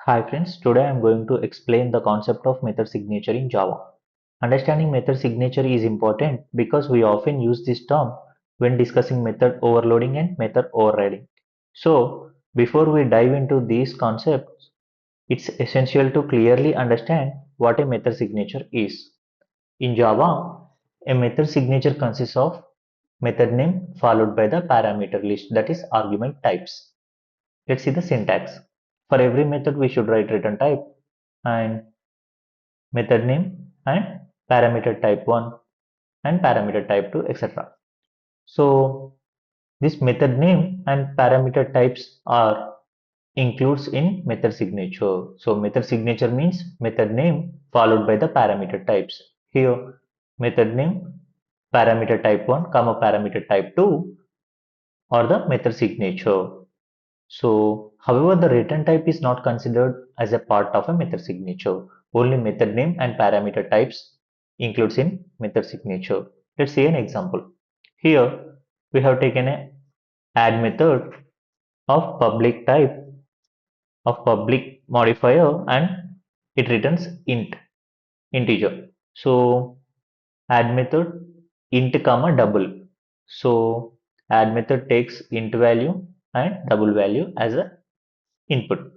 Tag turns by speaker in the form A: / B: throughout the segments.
A: Hi friends, today I am going to explain the concept of method signature in Java. Understanding method signature is important because we often use this term when discussing method overloading and method overriding. So, before we dive into these concepts, it's essential to clearly understand what a method signature is. In Java, a method signature consists of method name followed by the parameter list, that is argument types. Let's see the syntax. For every method, we should write return type and method name and parameter type 1 and parameter type 2, etc. So this method name and parameter types are includes in method signature. So method signature means method name followed by the parameter types. Here method name parameter type 1 comma parameter type 2 or the method signature. So, however, the return type is not considered as a part of a method signature. Only method name and parameter types includes in method signature. Let's see an example. Here, we have taken a add method of public type of public modifier and it returns integer. So, add method int comma double. So, add method takes int value and double value as a input.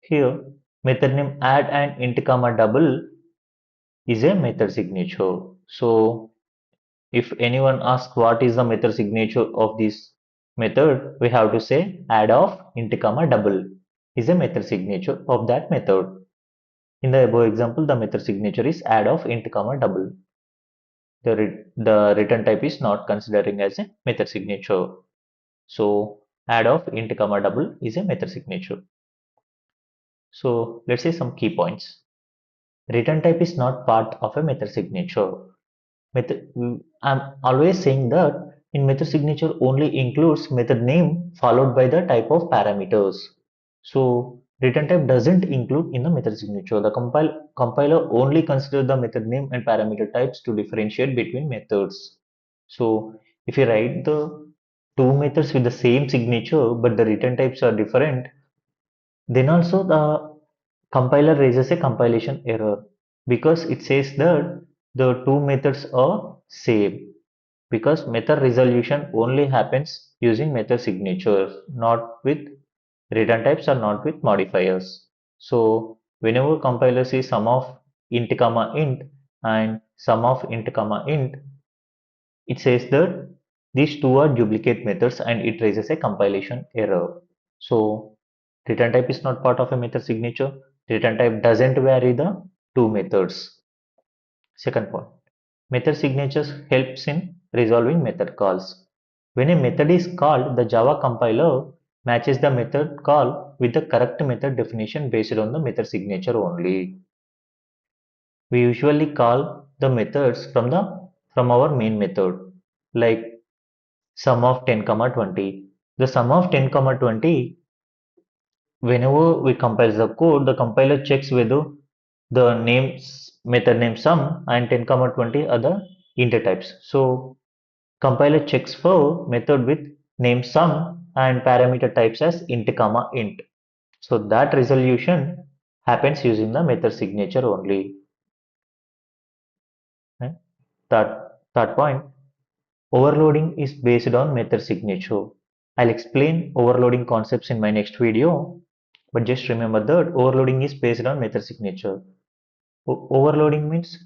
A: Here, method name add and int comma double is a method signature. So, if anyone asks what is the method signature of this method, we have to say add of int comma double is a method signature of that method. In the above example, the method signature is add of int comma double. The return type is not considering as a method signature. So, add of int comma double is a method signature. So, let's say some key points. Return type is not part of a method signature. I'm always saying that in method signature only includes method name followed by the type of parameters. So return type doesn't include in the method signature. The compiler only consider the method name and parameter types to differentiate between methods. So if you write the two methods with the same signature but the return types are different, then also the compiler raises a compilation error because it says that the two methods are same because method resolution only happens using method signatures, not with return types or not with modifiers. So whenever compiler sees sum of int comma int and sum of int comma int, it says that these two are duplicate methods and it raises a compilation error. So return type is not part of a method signature. Return type doesn't vary the two methods. Second point, method signatures helps in resolving method calls. When a method is called, the Java compiler matches the method call with the correct method definition based on the method signature only. We usually call the methods from our main method, like sum of 10 comma 20. The sum of 10 comma 20, whenever we compile the code, the compiler checks whether the names method name sum and 10 comma 20 are the integer types. So compiler checks for method with name sum and parameter types as int comma int. So that resolution happens using the method signature only. Right? Third point, overloading is based on method signature. I'll explain overloading concepts in my next video, but just remember that overloading is based on method signature. Overloading means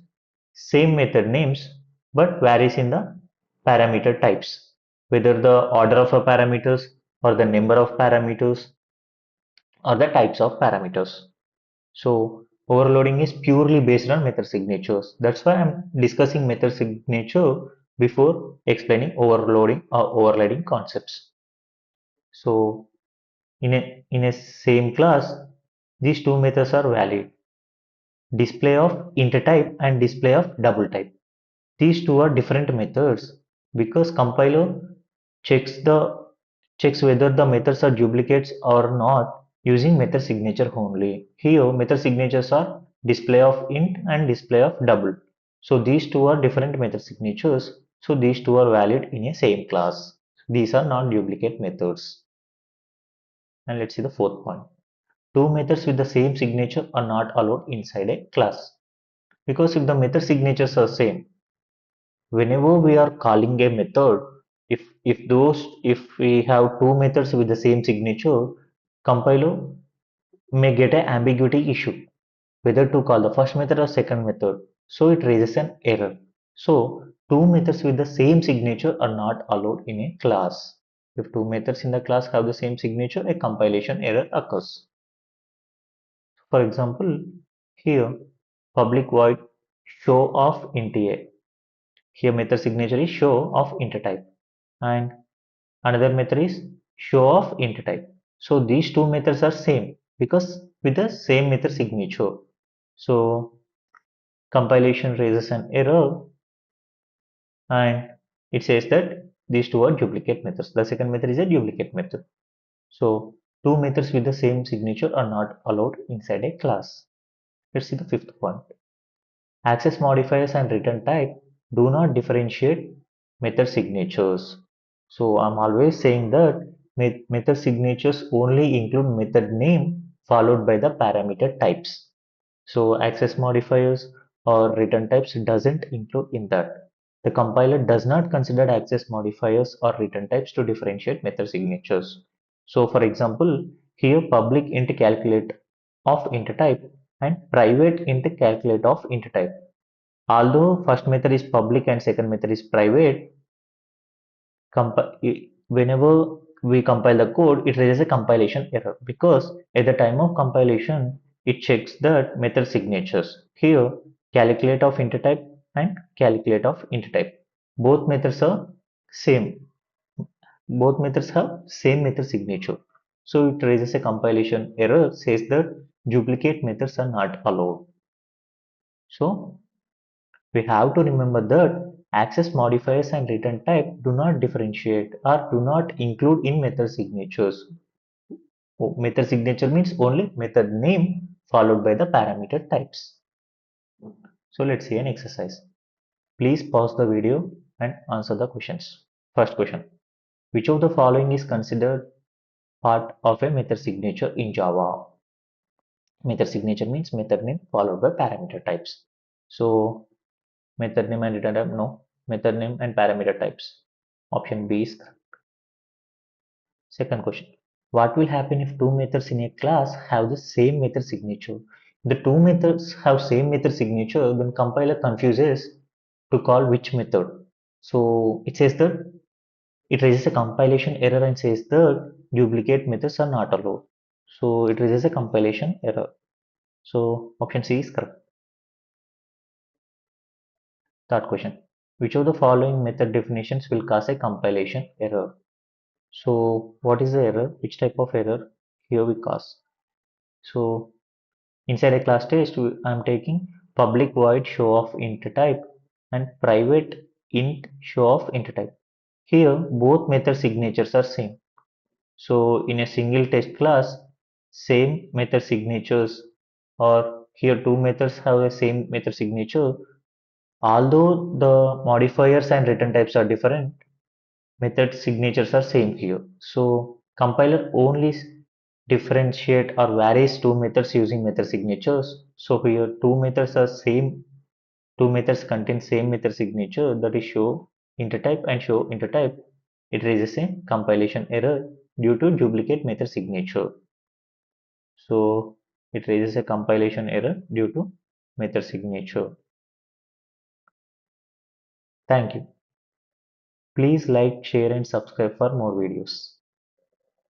A: same method names but varies in the parameter types, whether the order of a parameters or the number of parameters or the types of parameters. So overloading is purely based on method signatures. That's why I'm discussing method signature before explaining overloading or overloading concepts. So in a same class, these two methods are valid. Display of int type and display of double type. These two are different methods because compiler checks the checks whether the methods are duplicates or not using method signature only. Here method signatures are display of int and display of double. So these two are different method signatures. So these two are valid in a same class. These are non-duplicate methods. And let's see the fourth point. two methods with the same signature are not allowed inside a class. Because if the method signatures are same, whenever we are calling a method, if we have two methods with the same signature, compiler may get an ambiguity issue whether to call the first method or second method. So it raises an error. So two methods with the same signature are not allowed in a class. If two methods in the class have the same signature, a compilation error occurs. For example, here public void show of int a. Here method signature is show of int type, and another method is show of int type. So these two methods are same because with the same method signature. So compilation raises an error and it says that these two are duplicate methods. The second method is a duplicate method. So two methods with the same signature are not allowed inside a class. Let's see the fifth point. Access modifiers and return type do not differentiate method signatures. So I'm always saying that method signatures only include method name followed by the parameter types. So access modifiers or return types doesn't include in that. The compiler does not consider access modifiers or return types to differentiate method signatures. So for example, here public int calculate of int type and private int calculate of int type. Although first method is public and second method is private, whenever we compile the code, it raises a compilation error because at the time of compilation, it checks that method signatures. Here, calculate of int type and calculate of int type. Both methods are same. Both methods have same method signature. So it raises a compilation error, says that duplicate methods are not allowed. So we have to remember that access modifiers and return type do not differentiate or do not include in method signatures. Method signature means only method name followed by the parameter types. So let's see an exercise. Please pause the video and answer the questions. First question. Which of the following is considered part of a method signature in Java? Method signature means method name followed by parameter types. So method name and return type, no. Method name and parameter types. Option B is correct. Second question. What will happen if two methods in a class have the same method signature? The two methods have same method signature, then compiler confuses to call which method. So it says that it raises a compilation error and says that duplicate methods are not allowed. So it raises a compilation error. So option C is correct. Third question. Which of the following method definitions will cause a compilation error? So what is the error? Which type of error here we cause? So inside a class test, I'm taking public void show of int type and private int show of int type. Here both method signatures are same. So in a single test class, same method signatures, or here two methods have the same method signature. Although the modifiers and return types are different, method signatures are same here. So compiler only differentiate or varies two methods using method signatures. So here two methods are same, two methods contain same method signature, that is show intertype and show intertype. It raises a compilation error due to duplicate method signature. So it raises a compilation error due to method signature. Thank you. Please like, share and subscribe for more videos.